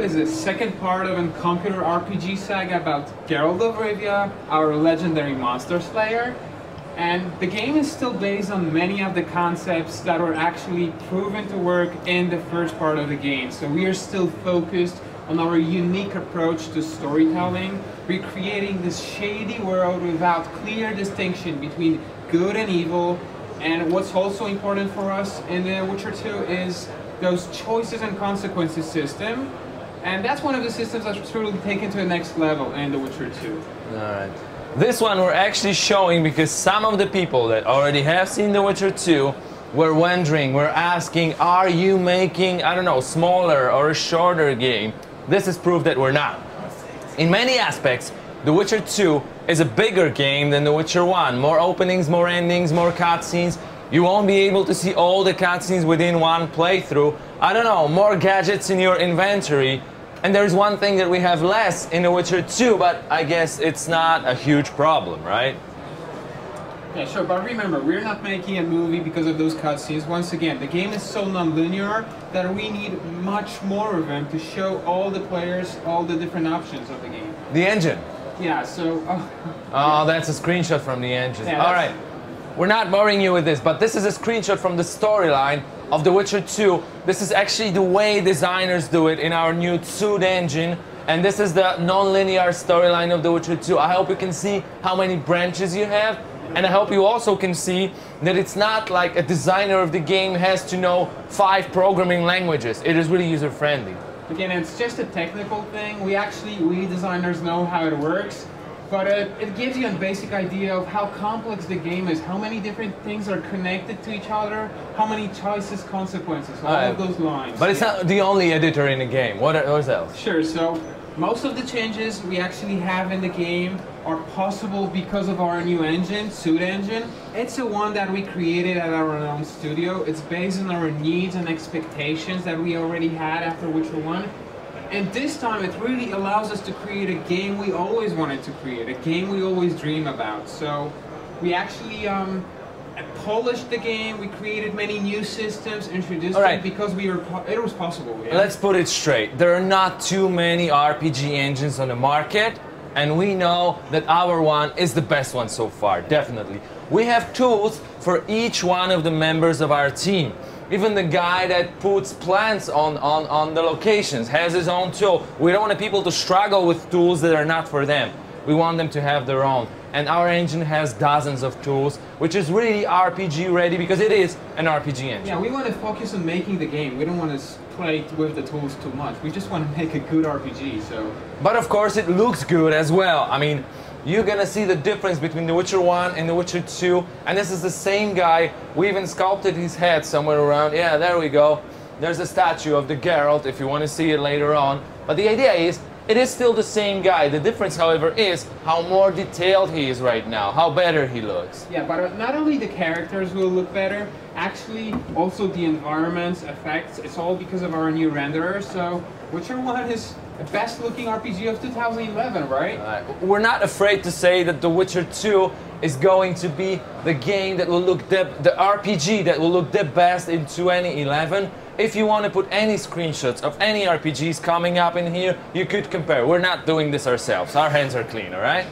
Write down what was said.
is the second part of a computer RPG saga about Geralt of Rivia, our legendary monster slayer. And the game is still based on many of the concepts that were actually proven to work in the first part of the game. So we are still focused on our unique approach to storytelling, recreating this shady world without clear distinction between good and evil. And what's also important for us in The Witcher 2 is those choices and consequences system. And that's one of the systems that's really taken to the next level in The Witcher 2. Alright. This one we're actually showing because some of the people that already have seen The Witcher 2 were wondering, were asking, are you making, I don't know, smaller or a shorter game? This is proof that we're not. In many aspects, The Witcher 2 is a bigger game than The Witcher 1. More openings, more endings, more cutscenes. You won't be able to see all the cutscenes within one playthrough. I don't know, more gadgets in your inventory. And there's one thing that we have less in The Witcher 2, but I guess it's not a huge problem, right? Yeah, sure, but remember, we're not making a movie because of those cutscenes. Once again, the game is so non-linear that we need much more of them to show all the players all the different options of the game. The engine. Yeah, so... Oh, that's a screenshot from the engine. Yeah, all right, we're not boring you with this, but this is a screenshot from the storyline of The Witcher 2. This is actually the way designers do it in our new suit engine. And this is the non-linear storyline of The Witcher 2. I hope you can see how many branches you have. And I hope you also can see that it's not like a designer of the game has to know 5 programming languages. It is really user-friendly. Again, it's just a technical thing. We designers know how it works. But it gives you a basic idea of how complex the game is, how many different things are connected to each other, how many choices, consequences, all of those lines. But it's not the only editor in the game. What else? Sure, so most of the changes we actually have in the game are possible because of our new engine, Suit Engine. It's the one that we created at our own studio. It's based on our needs and expectations that we already had after Witcher 1. And this time it really allows us to create a game we always wanted to create, a game we always dream about. So we actually polished the game, we created many new systems, introduced them because it was possible. Yeah? Let's put it straight. There are not too many RPG engines on the market, and we know that our one is the best one so far, definitely. We have tools for each one of the members of our team. Even the guy that puts plants on the locations has his own tool. We don't want people to struggle with tools that are not for them. We want them to have their own. And our engine has dozens of tools, which is really RPG ready because it is an RPG engine. Yeah, we want to focus on making the game. We don't want to play with the tools too much. We just want to make a good RPG, so... But of course it looks good as well. I mean, you're gonna see the difference between The Witcher 1 and The Witcher 2, and this is the same guy. We even sculpted his head somewhere around. Yeah, there we go. There's a statue of the Geralt if you want to see it later on. But the idea is, it is still the same guy. The difference, however, is how more detailed he is right now, how better he looks. Yeah, but not only the characters will look better, actually also the environments, effects, it's all because of our new renderer. So Witcher 1 is the best looking RPG of 2011, right? We're not afraid to say that The Witcher 2 is going to be the game that will look the RPG that will look the best in 2011. If you want to put any screenshots of any RPGs coming up in here, you could compare. We're not doing this ourselves. Our hands are clean, all right?